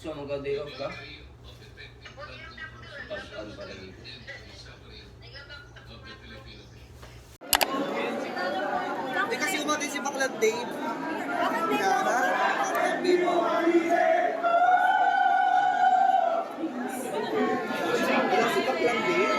So, mag-day off ka? Tapos pala dito. Hindi kasi umatin si Baklat Dave. Kaya na, Baklat Dave. Wala si Baklat Dave.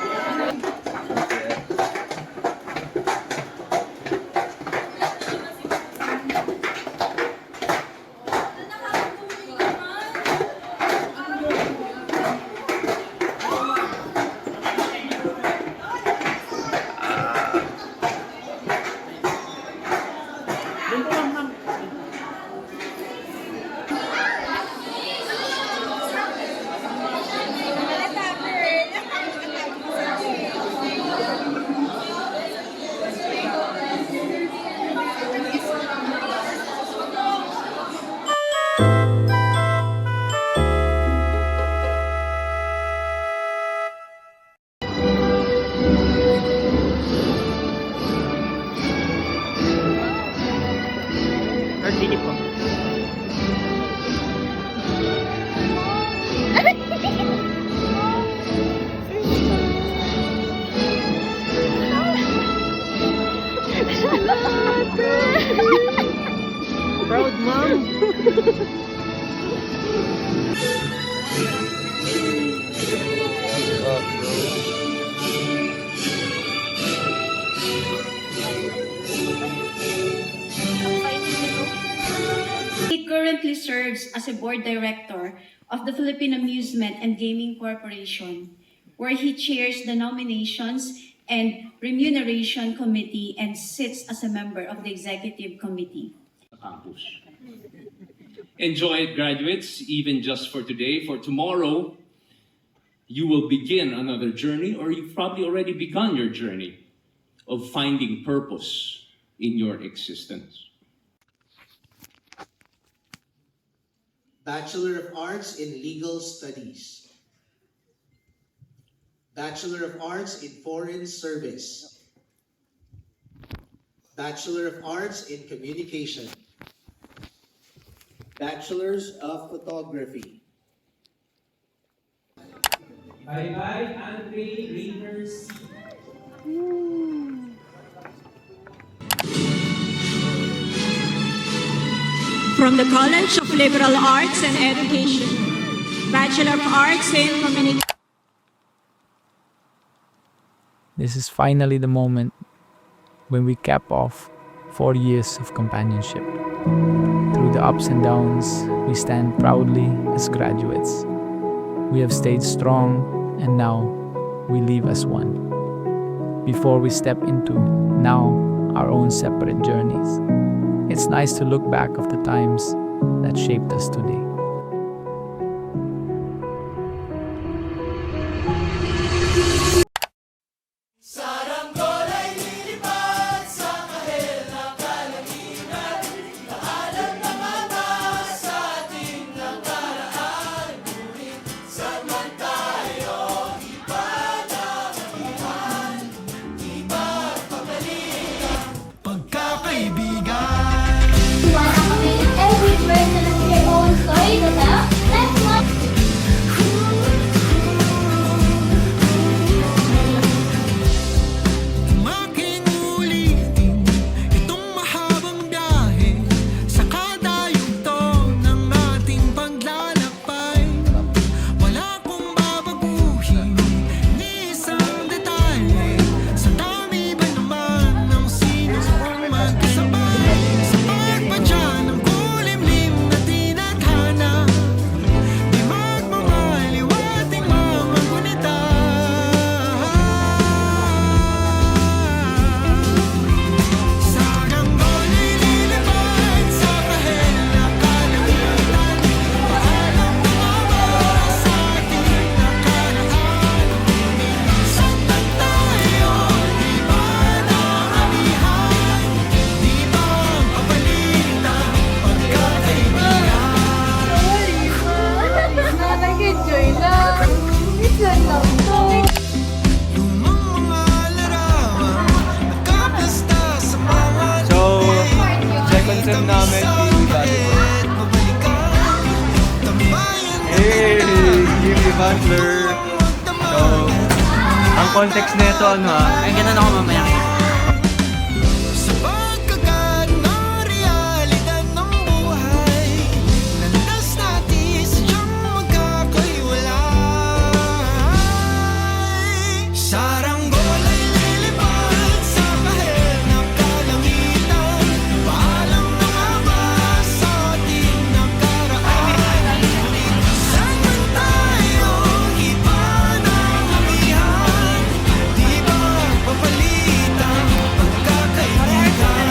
Sige po. Proud mom. He currently serves as a board director of the Philippine Amusement and Gaming Corporation, where he chairs the Nominations and Remuneration Committee and sits as a member of the Executive Committee. Campus. Enjoy it, graduates, even just for today. For tomorrow, you will begin another journey, or you've probably already begun your journey of finding purpose in your existence. Bachelor of Arts in Legal Studies. Bachelor of Arts in Foreign Service. Bachelor of Arts in Communication. Bachelors of Photography. Bye-bye, Andre Rayner C. From the College of Liberal Arts and Education, Bachelor of Arts in Communication. This is finally the moment when we cap off 4 years of companionship. Through the ups and downs, we stand proudly as graduates. We have stayed strong, and now we leave as one. Before we step into now our own separate journeys, it's nice to look back of the times that shaped us today. Every person has their own story Butler. So, ang context nito ano Ay, ganun ako mamaya. Sa pagkagat ng realidad ng buhay, landas natin sadyang magkakaiwalay. Saranggola ay lilipad sa kahel ng kalangitan. Paalam na nga ba sa ating nakaraan? Saan man tayo, iba ng amihan. Di ba papalitan pagkakaibigan?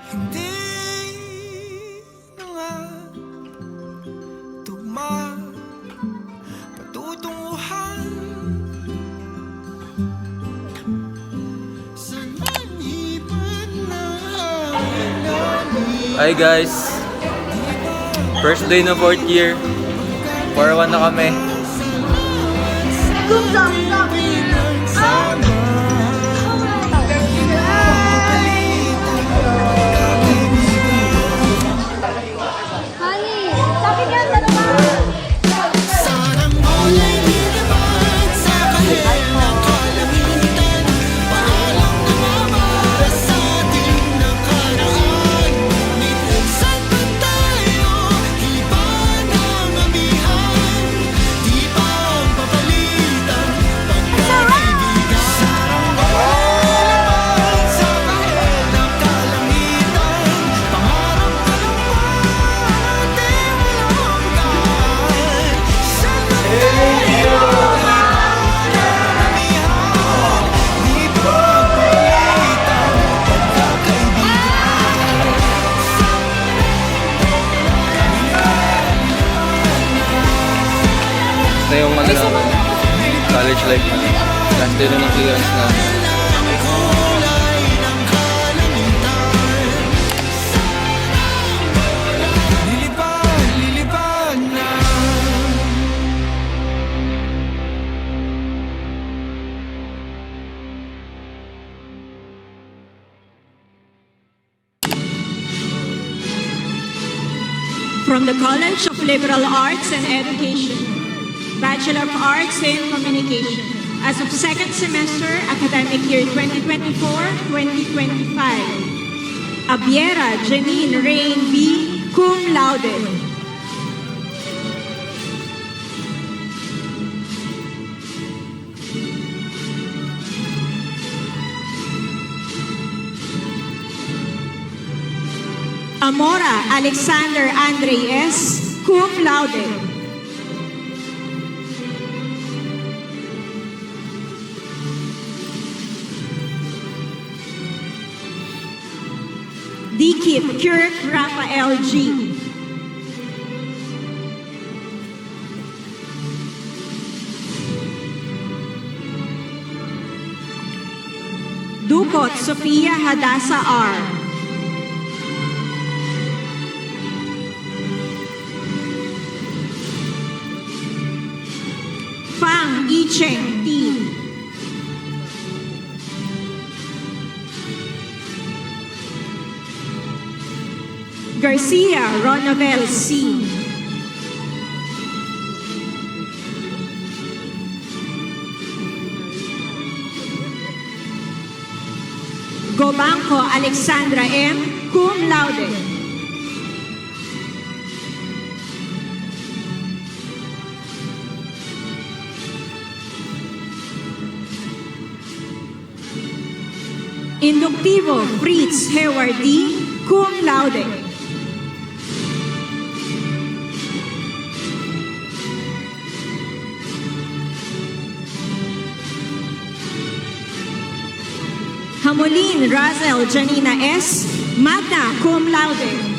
Hindi na nga tugma patutunguhan sa nanipan na Hi guys! First day na 4th year. 4-1 na kami. Sarangola'y lilipad sa kahel ng kalangitan. Paalam na nga ba sa ating nakaraan? Ngunit saan ba tayo, iba ng amihan. Di ba papalitan pagkakaibigan? Sarangola'y lilipad sa kahel ng kalangitan. Pangarap ka lang ba ating walang hanggan? Saan ba tayo, di ba papalitan Ito yung ano namin, college life na. Last day na ng clearance na. lilipad na? From the College of Liberal Arts and Education, Bachelor of Arts in Communication. As of second semester, academic year 2024-2025. Abiera Janine Rain B. Cum Laude. Amora Alexander Andre S. Cum Laude. Dikit Kirk Raphael G. Dukot Sofia Hadasa R. Fang Yicheng T. Garcia Ronavel C. Gobanco Alexandra M. Cum Laude. Inductivo Fritz Howard D. Cum Laude. Hamolin Razel Janina S. Magna Cum Laude.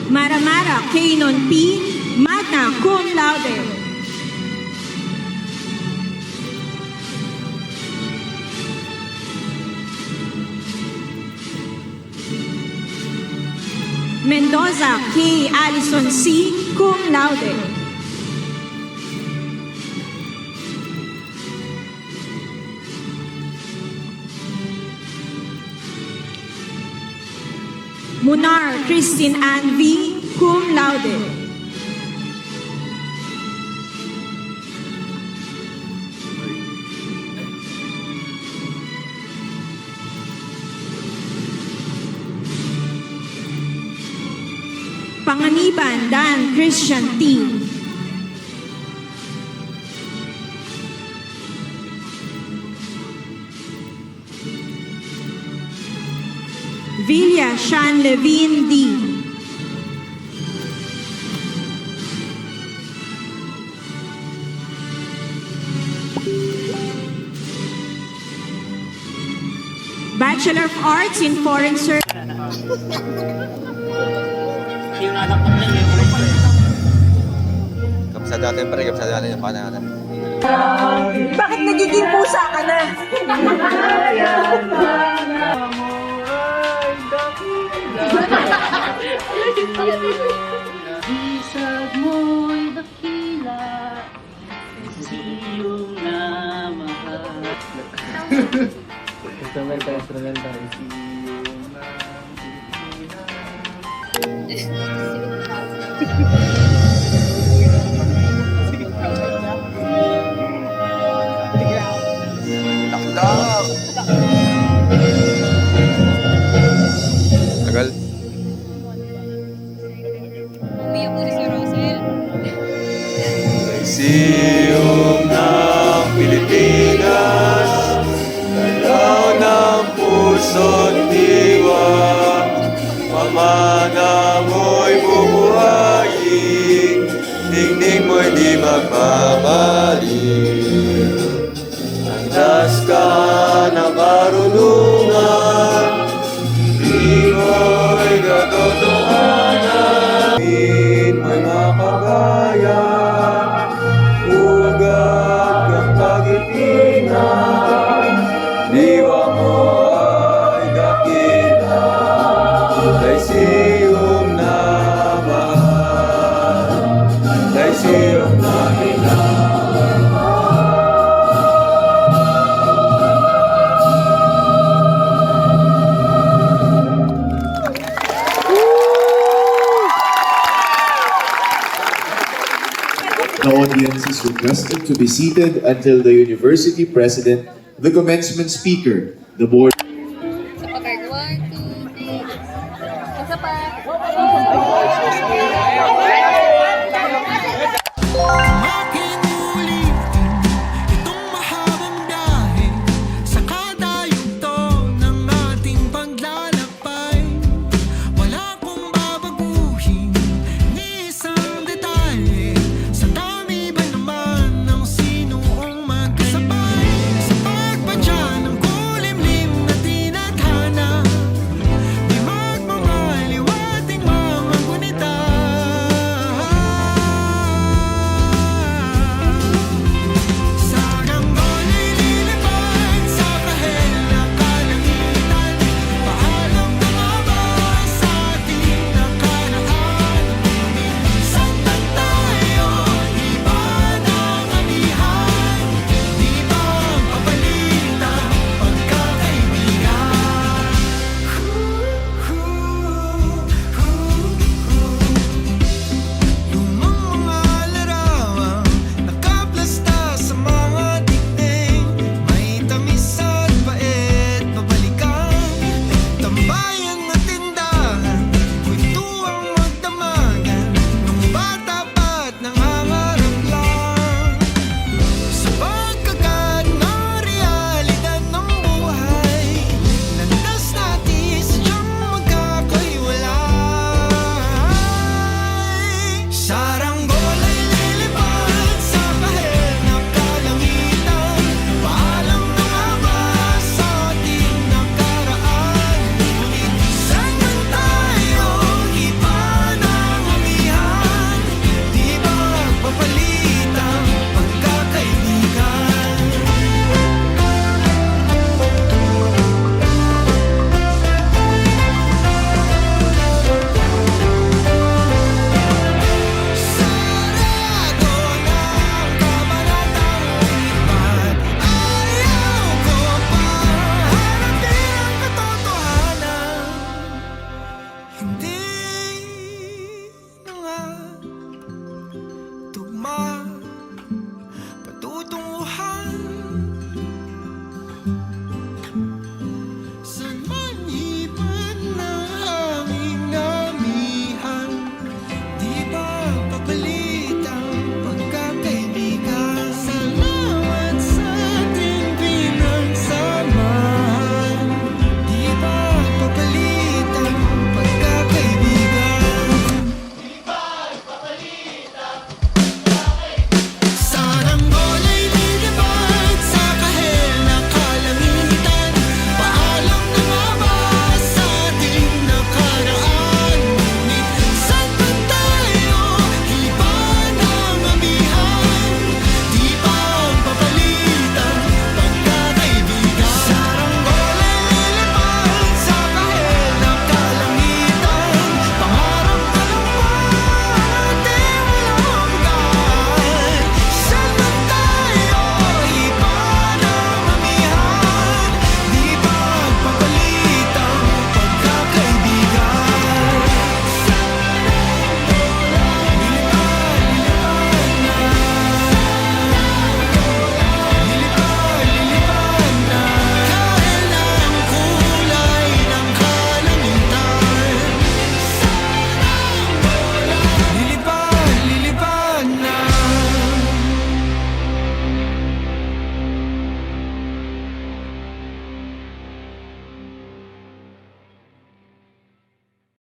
Maramara Kainon P. Magna Cum Laude. Mendoza K. Allison C. Cum laude. Munar Christine Ann V. Cum laude. Panganiban Dan Christian T. Villa Sean Levine D. Bachelor of Arts in Foreign Service. Kapsado natin pare, kapsado natin yung panahon natin. Bakit nagiging pusa ka na? Isag mo'y dakila, siyong namahal. Instrumental. Tagal. Umiyak po si Rosel. Siyong ng Pilipinas, galaw ng puso't diwa, pamana mo'y bubuhayin, tingning mo'y di magmamali. Landas ka ng karunungan, di mo'y katotohanan, mo'y makagaya, ugat kang pag-ipinan, diwa mo ay dakila, kay siyong na mahal, kay siyong na minahal. The audience is requested to be seated until the university president, the commencement speaker, the board. Okay, 1, 2, 3. Isa pa. Makinulitin itong mahabang biyahe sa kada yugto ng ating paglalakbay. Wala pong babaguhin ni isang detalye. Sa dami ba naman ng sinuong magkasabay sa pagpadya ng kulimlim na tinadhana, di magmamaliwating mga gunita. Sarang ba'y lilipad sa kahel na kalangitan, paalam na nga ba sa ating nakaraan? Minsan lang tayo, di ba nangamihan? Di ba papalitan pagkakaibigan? Lumang mga larawang nakaplasta sa mga dingding, may tamis at bait mabalikan. Tambayan na tindahan, kwentuang magdamagan, nung bata pa't nangangarap lang. Sa pagkagat ng realidad ng buhay, landas natin sadyang magkakahiwalay. Sarang